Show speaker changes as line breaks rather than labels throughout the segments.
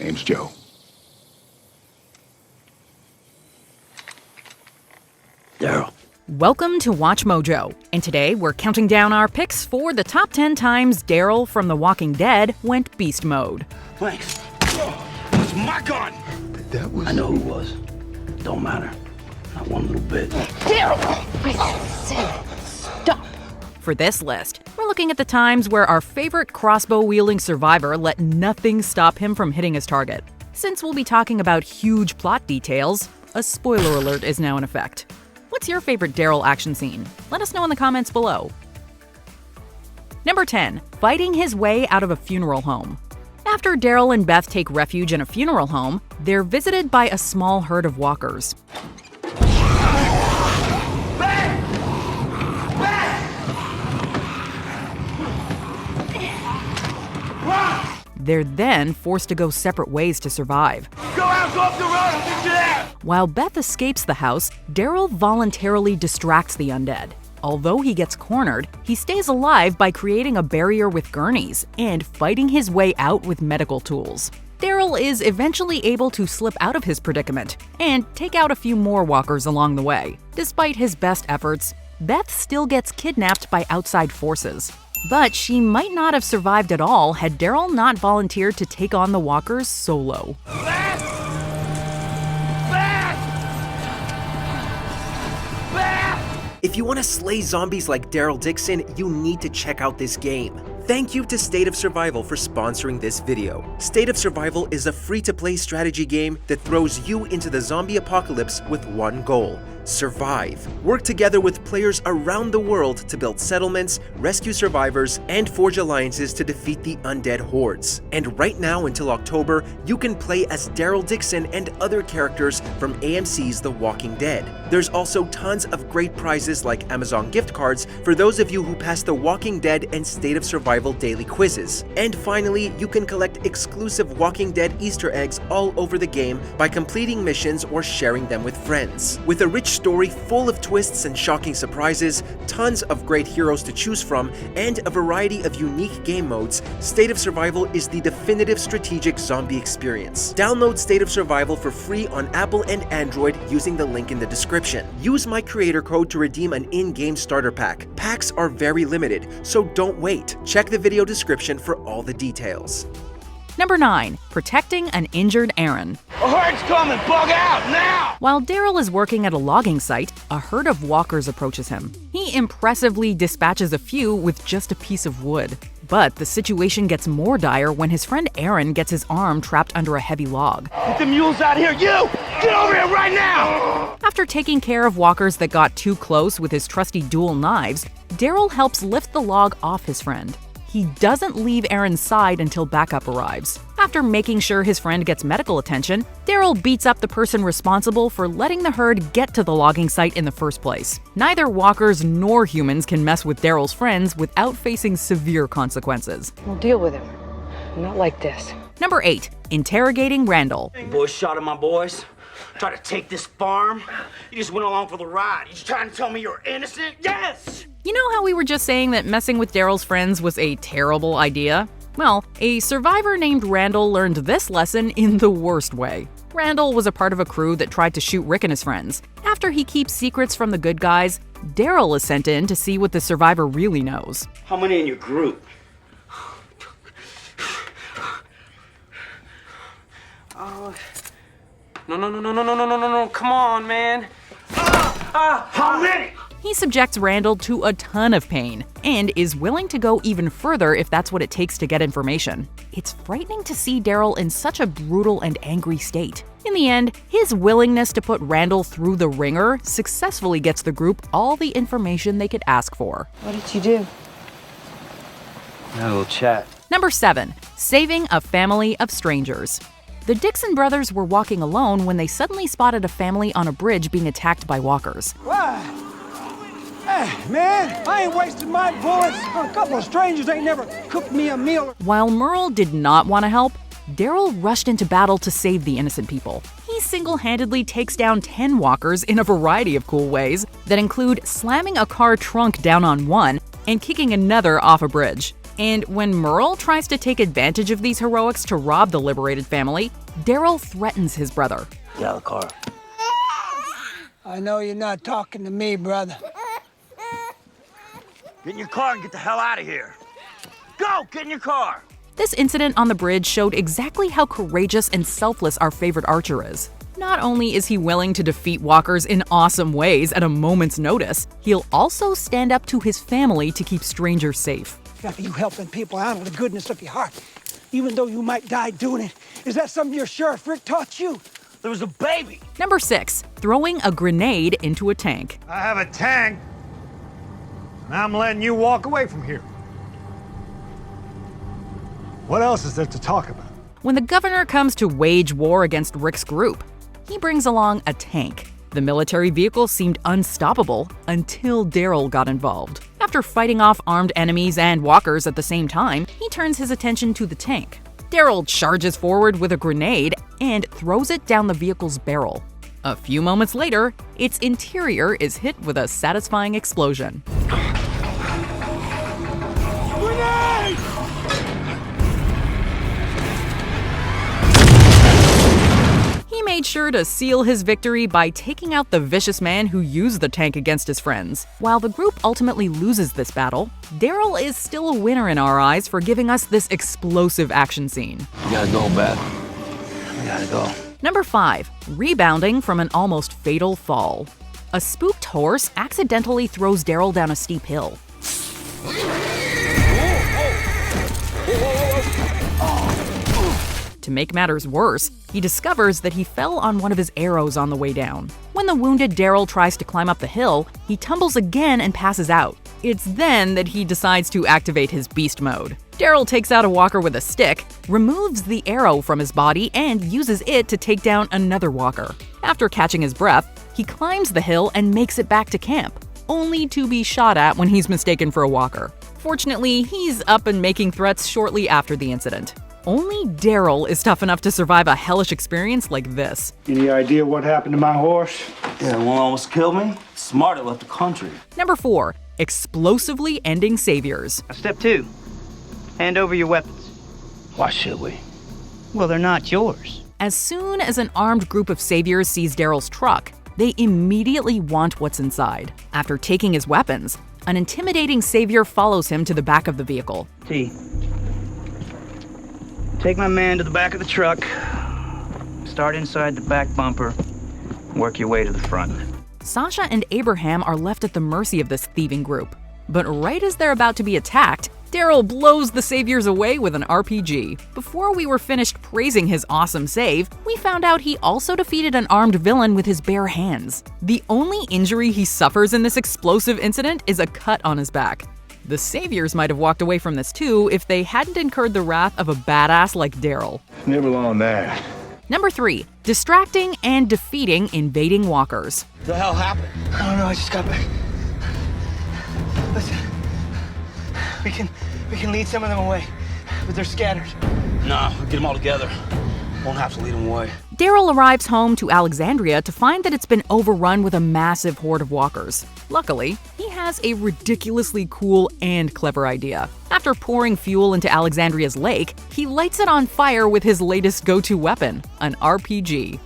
Name's Joe.
Daryl.
Welcome to Watch Mojo, and today we're counting down our picks for the top 10 times Daryl from The Walking Dead went beast mode.
Thanks. That's my gun!
That was...
I know who it was. Don't matter. Not one little bit.
Daryl! I said stop.
For this list, we're looking at the times where our favorite crossbow-wielding survivor let nothing stop him from hitting his target. Since we'll be talking about huge plot details, a spoiler alert is now in effect. What's your favorite Daryl action scene? Let us know in the comments below. Number 10. Fighting his way out of a funeral home. After Daryl and Beth take refuge in a funeral home, they're visited by a small herd of walkers. They're then forced to go separate ways to survive.
Go out, go up the road, I'll get you there!
While Beth escapes the house, Daryl voluntarily distracts the undead. Although he gets cornered, he stays alive by creating a barrier with gurneys and fighting his way out with medical tools. Daryl is eventually able to slip out of his predicament and take out a few more walkers along the way. Despite his best efforts, Beth still gets kidnapped by outside forces. But she might not have survived at all had Daryl not volunteered to take on the walkers solo.
If you want to slay zombies like Daryl Dixon, you need to check out this game. Thank you to State of Survival for sponsoring this video. State of Survival is a free-to-play strategy game that throws you into the zombie apocalypse with one goal: survive. Work together with players around the world to build settlements, rescue survivors, and forge alliances to defeat the undead hordes. And right now until October, you can play as Daryl Dixon and other characters from AMC's The Walking Dead. There's also tons of great prizes like Amazon gift cards for those of you who pass The Walking Dead and State of Survival daily quizzes. And finally, you can collect exclusive Walking Dead Easter eggs all over the game by completing missions or sharing them with friends. With a rich story full of twists and shocking surprises, tons of great heroes to choose from, and a variety of unique game modes, State of Survival is the definitive strategic zombie experience. Download State of Survival for free on Apple and Android using the link in the description. Use my creator code to redeem an in-game starter pack. Packs are very limited, so don't wait. Check the video description for all the details.
Number 9. Protecting an injured Aaron.
A herd's coming! Bug out, now!
While Daryl is working at a logging site, a herd of walkers approaches him. He impressively dispatches a few with just a piece of wood. But the situation gets more dire when his friend Aaron gets his arm trapped under a heavy log.
Get the mules out here, you! Get over here right now!
After taking care of walkers that got too close with his trusty dual knives, Daryl helps lift the log off his friend. He doesn't leave Aaron's side until backup arrives. After making sure his friend gets medical attention, Daryl beats up the person responsible for letting the herd get to the logging site in the first place. Neither walkers nor humans can mess with Daryl's friends without facing severe consequences.
We'll deal with him. Not like this.
Number 8. Interrogating Randall.
You boys shot at my boys? Try to take this farm? You just went along for the ride. You just trying to tell me you're innocent? Yes!
You know how we were just saying that messing with Daryl's friends was a terrible idea? Well, a survivor named Randall learned this lesson in the worst way. Randall was a part of a crew that tried to shoot Rick and his friends. After he keeps secrets from the good guys, Daryl is sent in to see what the survivor really knows.
How many in your group?
No, come on, man.
How many?
He subjects Randall to a ton of pain and is willing to go even further if that's what it takes to get information. It's frightening to see Daryl in such a brutal and angry state. In the end, his willingness to put Randall through the ringer successfully gets the group all the information they could ask for.
What did you do?
Had a little chat.
Number 7. Saving a family of strangers. The Dixon brothers were walking alone when they suddenly spotted a family on a bridge being attacked by walkers.
Why? Hey, man, I ain't wasted my bullets on a couple of strangers ain't never cooked me a meal.
While Merle did not want to help, Daryl rushed into battle to save the innocent people. He single-handedly takes down 10 walkers in a variety of cool ways that include slamming a car trunk down on one and kicking another off a bridge. And when Merle tries to take advantage of these heroics to rob the liberated family, Daryl threatens his brother.
Get out of the car.
I know you're not talking to me, brother.
Get in your car and get the hell out of here. Go! Get in your car!
This incident on the bridge showed exactly how courageous and selfless our favorite Archer is. Not only is he willing to defeat walkers in awesome ways at a moment's notice, he'll also stand up to his family to keep strangers safe.
After you helping people out of the goodness of your heart, even though you might die doing it, is that something your Sheriff Rick taught you?
There was a baby.
Number 6. Throwing a grenade into a tank.
I have a tank, and I'm letting you walk away from here. What else is there to talk about?
When the governor comes to wage war against Rick's group, he brings along a tank. The military vehicle seemed unstoppable until Daryl got involved. After fighting off armed enemies and walkers at the same time, he turns his attention to the tank. Daryl charges forward with a grenade and throws it down the vehicle's barrel. A few moments later, its interior is hit with a satisfying explosion.
Grenade!
He made sure to seal his victory by taking out the vicious man who used the tank against his friends. While the group ultimately loses this battle, Daryl is still a winner in our eyes for giving us this explosive action scene.
We gotta go, Beth. We gotta go.
Number 5. Rebounding from an almost fatal fall. A spooked horse accidentally throws Daryl down a steep hill. To make matters worse, he discovers that he fell on one of his arrows on the way down. When the wounded Daryl tries to climb up the hill, he tumbles again and passes out. It's then that he decides to activate his beast mode. Daryl takes out a walker with a stick, removes the arrow from his body, and uses it to take down another walker. After catching his breath, he climbs the hill and makes it back to camp, only to be shot at when he's mistaken for a walker. Fortunately, he's up and making threats shortly after the incident. Only Daryl is tough enough to survive a hellish experience like this.
Any idea what happened to my horse?
Yeah, one almost killed me. Smart, it left the country.
Number 4. Explosively ending saviors.
Step 2. Hand over your weapons.
Why should we?
Well, they're not yours.
As soon as an armed group of saviors sees Daryl's truck, they immediately want what's inside. After taking his weapons, an intimidating savior follows him to the back of the vehicle.
T. Take my man to the back of the truck. Start inside the back bumper. Work your way to the front.
Sasha and Abraham are left at the mercy of this thieving group. But right as they're about to be attacked, Daryl blows the saviors away with an RPG. Before we were finished praising his awesome save, we found out he also defeated an armed villain with his bare hands. The only injury he suffers in this explosive incident is a cut on his back. The saviors might have walked away from this too if they hadn't incurred the wrath of a badass like Daryl.
Nibble on that.
Number 3. Distracting and defeating invading walkers.
What the hell happened?
I don't know, I just got back. Listen, we can lead some of them away, but they're scattered.
Nah, we'll get them all together. Won't have to lead them away.
Daryl arrives home to Alexandria to find that it's been overrun with a massive horde of walkers. Luckily, he has a ridiculously cool and clever idea. After pouring fuel into Alexandria's lake, he lights it on fire with his latest go-to weapon, an RPG.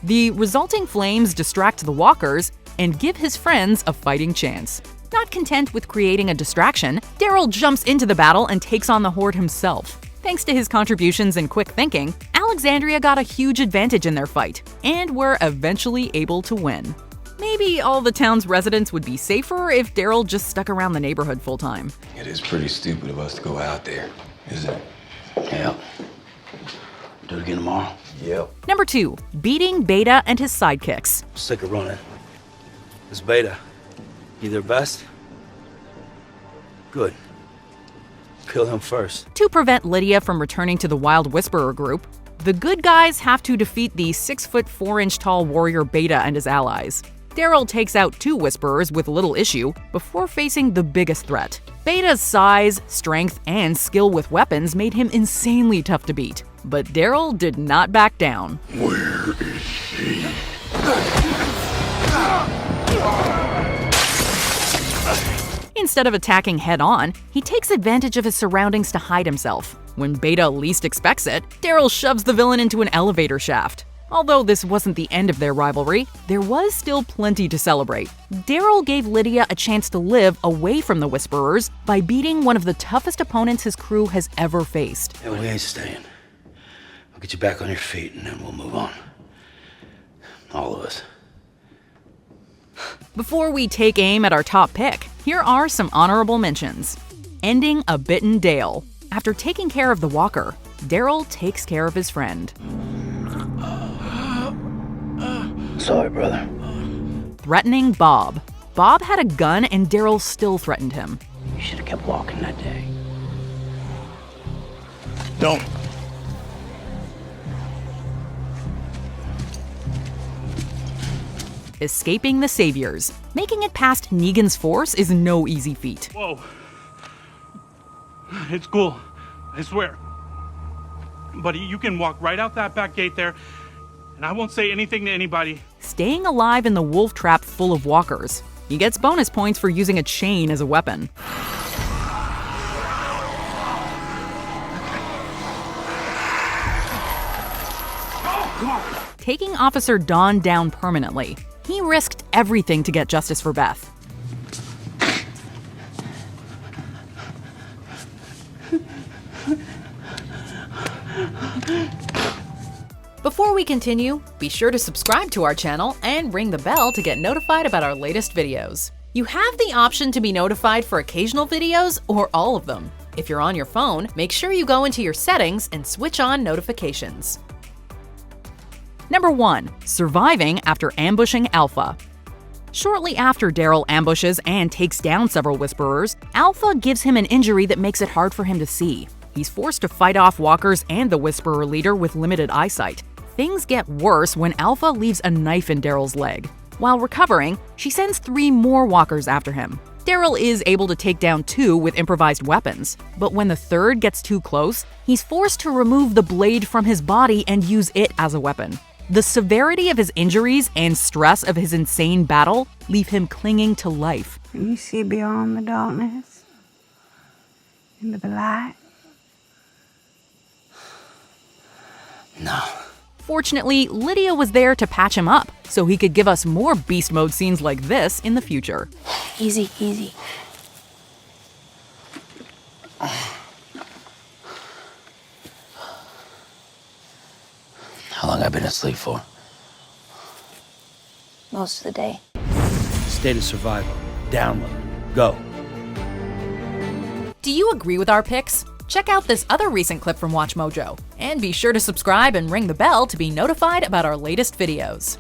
The resulting flames distract the walkers and give his friends a fighting chance. Not content with creating a distraction, Daryl jumps into the battle and takes on the horde himself. Thanks to his contributions and quick thinking, Alexandria got a huge advantage in their fight, and were eventually able to win. Maybe all the town's residents would be safer if Daryl just stuck around the neighborhood full-time.
It is pretty stupid of us to go out there, isn't it?
Yeah. Do it again tomorrow.
Yep.
Number 2. Beating Beta and his sidekicks.
Sick of running. This Beta, you their best? Good. Kill him first.
To prevent Lydia from returning to the Wild Whisperer group, the good guys have to defeat the 6'4" tall warrior Beta and his allies. Daryl takes out 2 Whisperers with little issue before facing the biggest threat. Beta's size, strength, and skill with weapons made him insanely tough to beat. But Daryl did not back down.
Where is she?
Instead of attacking head-on, he takes advantage of his surroundings to hide himself. When Beta least expects it, Daryl shoves the villain into an elevator shaft. Although this wasn't the end of their rivalry, there was still plenty to celebrate. Daryl gave Lydia a chance to live away from the Whisperers by beating one of the toughest opponents his crew has ever faced.
Hey, we ain't staying. We'll get you back on your feet and then we'll move on. All of us.
Before we take aim at our top pick, here are some honorable mentions. Ending a bitten Dale. After taking care of the walker, Daryl takes care of his friend.
Sorry, brother.
Threatening Bob. Bob had a gun and Daryl still threatened him.
You should have kept walking that day.
Don't.
Escaping the Saviors. Making it past Negan's force is no easy feat.
Whoa. It's cool. I swear. Buddy, you can walk right out that back gate there, and I won't say anything to anybody.
Staying alive in the wolf trap full of walkers. He gets bonus points for using a chain as a weapon. Taking Officer Dawn down permanently. He risked everything to get justice for Beth. Before we continue, be sure to subscribe to our channel and ring the bell to get notified about our latest videos. You have the option to be notified for occasional videos or all of them. If you're on your phone, make sure you go into your settings and switch on notifications. Number 1. Surviving after ambushing Alpha. Shortly after Daryl ambushes and takes down several Whisperers, Alpha gives him an injury that makes it hard for him to see. He's forced to fight off walkers and the Whisperer leader with limited eyesight. Things get worse when Alpha leaves a knife in Daryl's leg. While recovering, she sends 3 more walkers after him. Daryl is able to take down 2 with improvised weapons, but when the 3rd gets too close, he's forced to remove the blade from his body and use it as a weapon. The severity of his injuries and stress of his insane battle leave him clinging to life.
Can you see beyond the darkness? Into the light?
No.
Fortunately, Lydia was there to patch him up, so he could give us more beast mode scenes like this in the future.
Easy, easy.
How long I been asleep for?
Most of the day.
State of Survival. Download. Go.
Do you agree with our picks? Check out this other recent clip from WatchMojo, and be sure to subscribe and ring the bell to be notified about our latest videos.